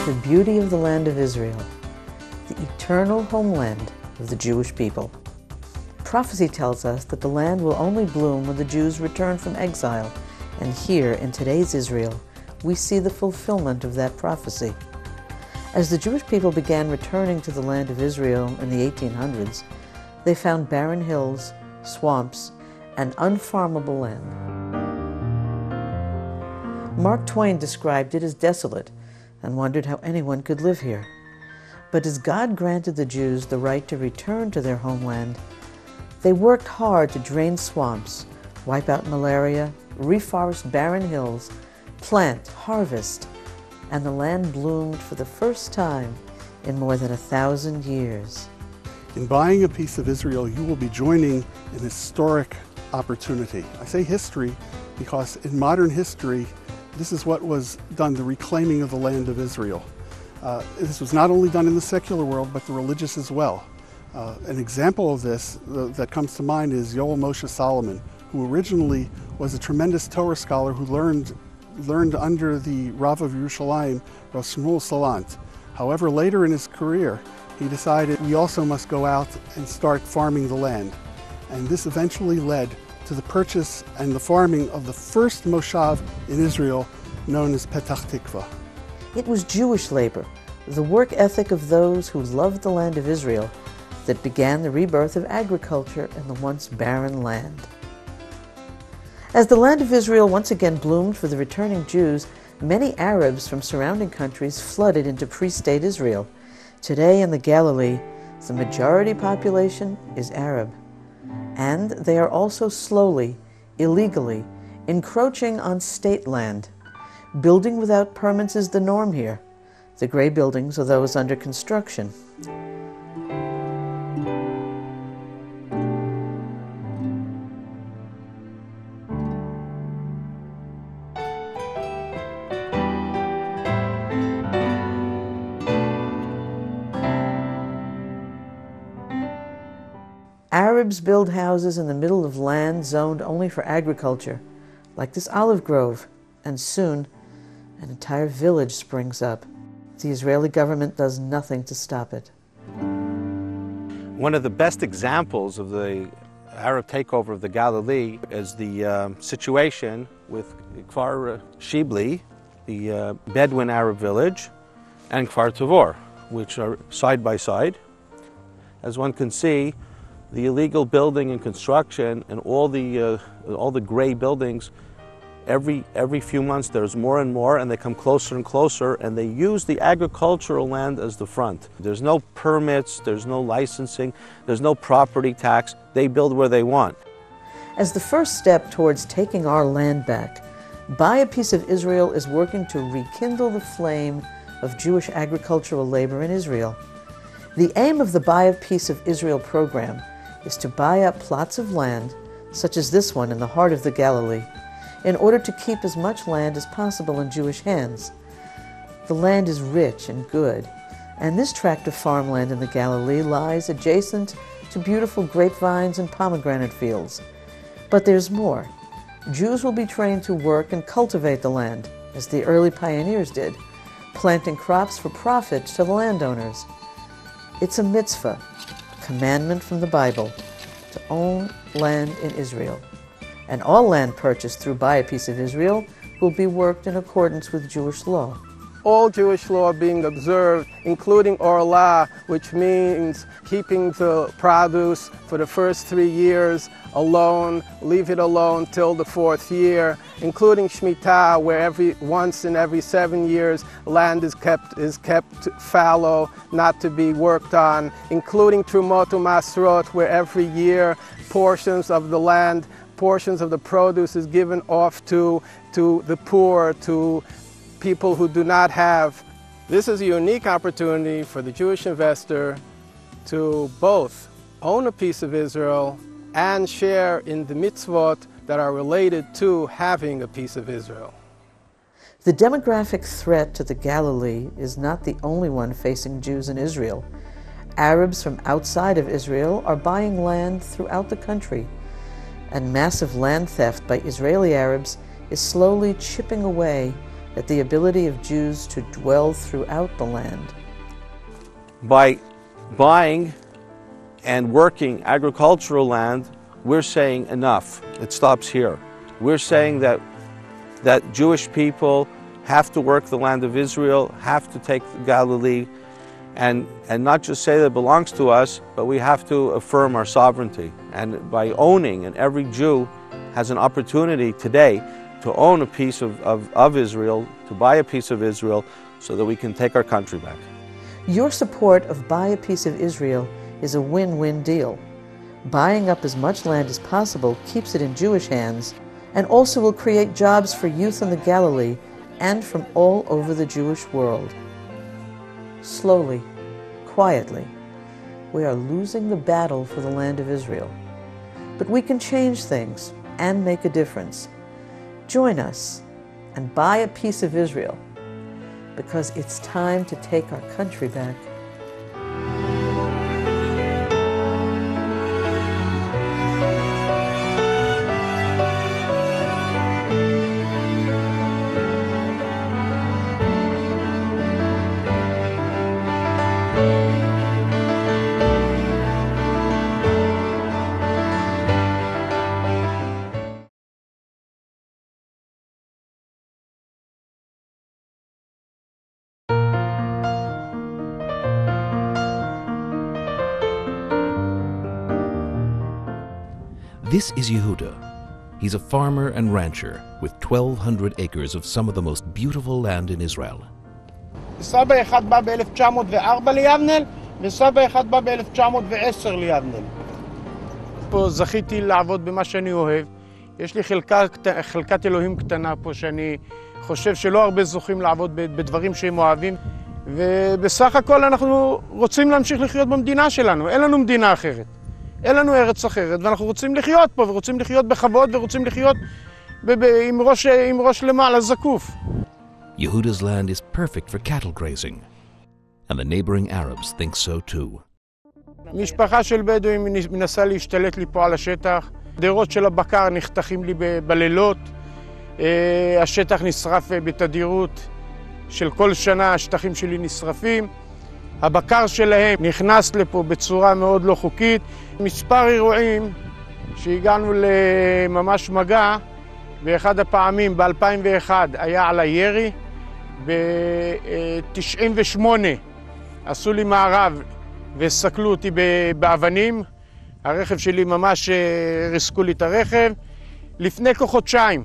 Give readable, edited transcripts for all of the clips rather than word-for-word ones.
the beauty of the land of Israel, the eternal homeland of the Jewish people. Prophecy tells us that the land will only bloom when the Jews return from exile, and here in today's Israel, we see the fulfillment of that prophecy. As the Jewish people began returning to the land of Israel in the 1800s, they found barren hills, swamps, and unfarmable land. Mark Twain described it as desolate and wondered how anyone could live here. But as God granted the Jews the right to return to their homeland, they worked hard to drain swamps, wipe out malaria, reforest barren hills, plant, harvest, and the land bloomed for the first time in more than 1,000 years. In buying a piece of Israel, you will be joining an historic opportunity. I say history because in modern history, this is what was done, the reclaiming of the land of Israel. This was not only done in the secular world, but the religious as well. An example of this that comes to mind is Yoel Moshe Solomon, who originally was a tremendous Torah scholar who learned under the Rav of Yerushalayim, Rav Shmuel Salant. However, later in his career, he decided we also must go out and start farming the land. And this eventually led to the purchase and the farming of the first moshav in Israel, known as Petach Tikva. It was Jewish labor, the work ethic of those who loved the land of Israel, that began the rebirth of agriculture in the once barren land. As the land of Israel once again bloomed for the returning Jews, many Arabs from surrounding countries flooded into pre-state Israel. Today in the Galilee, the majority population is Arab, and they are also slowly, illegally, encroaching on state land. Building without permits is the norm here. The gray buildings are those under construction. Arabs build houses in the middle of land zoned only for agriculture, like this olive grove, and soon an entire village springs up. The Israeli government does nothing to stop it. One of the best examples of the Arab takeover of the Galilee is the situation with Kfar Shibli, the Bedouin Arab village, and Kfar Tavor, which are side by side. As one can see, the illegal building and construction and all the gray buildings, every few months there's more and more, and they come closer and closer, and they use the agricultural land as the front. There's no permits, there's no licensing, there's no property tax. They build where they want. As the first step towards taking our land back, Buy a Piece of Israel is working to rekindle the flame of Jewish agricultural labor in Israel. The aim of the Buy a Piece of Israel program is to buy up plots of land, such as this one in the heart of the Galilee, in order to keep as much land as possible in Jewish hands. The land is rich and good, and this tract of farmland in the Galilee lies adjacent to beautiful grapevines and pomegranate fields. But there's more. Jews will be trained to work and cultivate the land, as the early pioneers did, planting crops for profit to the landowners. It's a mitzvah, a commandment from the Bible, to own land in Israel. And all land purchased through Buy a Piece of Israel will be worked in accordance with Jewish law. All Jewish law being observed, including Orlah, which means keeping the produce for the first 3 years alone, leave it alone till the 4th year, including Shemitah, where once in every 7 years land is kept fallow, not to be worked on, including Trumot U'Masrot, where every year portions of the land, portions of the produce is given off to the poor, to people who do not have. This is a unique opportunity for the Jewish investor to both own a piece of Israel and share in the mitzvot that are related to having a piece of Israel. The demographic threat to the Galilee is not the only one facing Jews in Israel. Arabs from outside of Israel are buying land throughout the country, and massive land theft by Israeli Arabs is slowly chipping away at the ability of Jews to dwell throughout the land. By buying and working agricultural land, we're saying enough. It stops here. We're saying that Jewish people have to work the land of Israel, have to take Galilee, and not just say that it belongs to us, but we have to affirm our sovereignty. And by owning, and every Jew has an opportunity today to own a piece of Israel, to buy a piece of Israel, so that we can take our country back. Your support of Buy a Piece of Israel is a win-win deal. Buying up as much land as possible keeps it in Jewish hands, and also will create jobs for youth in the Galilee and from all over the Jewish world. Slowly, quietly, we are losing the battle for the land of Israel. But we can change things and make a difference. Join us and buy a piece of Israel, because it's time to take our country back. This is Yehuda. He's a farmer and rancher with 1,200 acres of some of the most beautiful land in Israel. סבא אחד בא ב-1904 ליבנל, וסבא אחד בא ב-1910 ליבנל. פה זכיתי לעבוד במה שאני אוהב. יש לי חלקת אלוהים קטנה פה, שאני חושב שלא הרבה זוכים לעבוד בדברים שהם אוהבים. ובסך הכל אנחנו רוצים להמשיך לחיות במדינה שלנו. אין לנו מדינה אחרת. אין לנו ארץ אחרת, ואנחנו רוצים לחיות פה, ורוצים לחיות בכבוד, ורוצים לחיות עם ראש למעלה זקוף. Yehuda's land is perfect for cattle grazing, and the neighboring Arabs think so too. משפחה של בדואים מנסה להשתלט לי פה על השטח. דירות של הבקר נחתכים לי בלילות. השטח נשרף בתדירות של כל שנה, השטחים שלי נשרפים. הבקר שלהם נכנס לפה בצורה מאוד לא חוקית. מספר אירועים שהגענו לממש מגע, באחד הפעמים ב-2001 היה על הירי, ב-98 עשו לי מערב וסקלו אותי באבנים, הרכב שלי ממש ריסקו לי את הרכב. לפני כחודשיים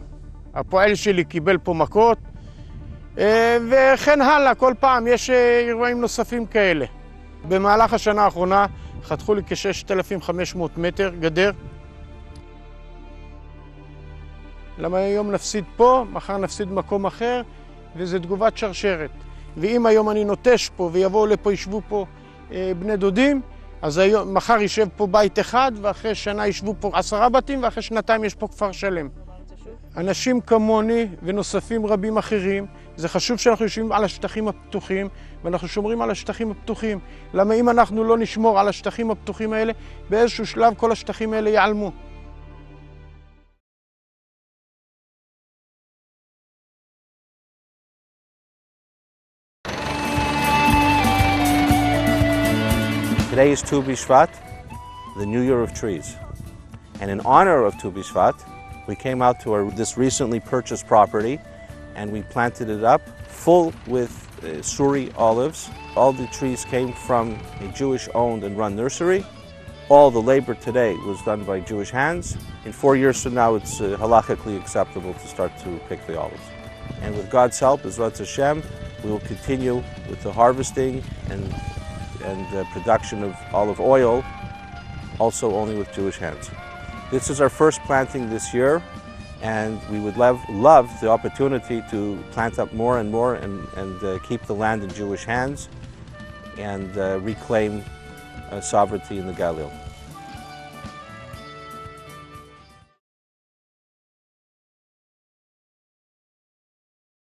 הפועל שלי קיבל פה מכות, וכן הלאה, כל פעם יש אירועים נוספים כאלה. במהלך השנה האחרונה חתכו לי כ-6,500 מטר גדר. למה היום נפסיד פה, מחר נפסיד מקום אחר, וזה תגובת שרשרת. ואם היום אני נוטש פה ויבואו לפה, ישבו פה בני דודים, אז היום, מחר יישב פה בית אחד, ואחרי שנה ישבו פה 10 בתים, ואחרי שנתיים יש פה כפר שלם. אנשים כמוני ונוספים רבים אחרים, זה חשוב שאנחנו יושבים על השטחים הפתוחים, ואנחנו שומרים על השטחים הפתוחים. למה אם אנחנו לא נשמור על השטחים הפתוחים האלה, באיזשהו שלב כל השטחים האלה ייעלמו. Today is Tu B'Shvat, the New Year of Trees. And in honor of Tu B'Shvat, we came out to this recently purchased property and we planted it up full with Suri olives. All the trees came from a Jewish-owned and run nursery. All the labor today was done by Jewish hands. In 4 years from now, it's halakhically acceptable to start to pick the olives. And with God's help, Bezrat Hashem, we will continue with the harvesting and production of olive oil, also only with Jewish hands. This is our first planting this year, and we would love the opportunity to plant up more and more and keep the land in Jewish hands and reclaim sovereignty in the Galilee.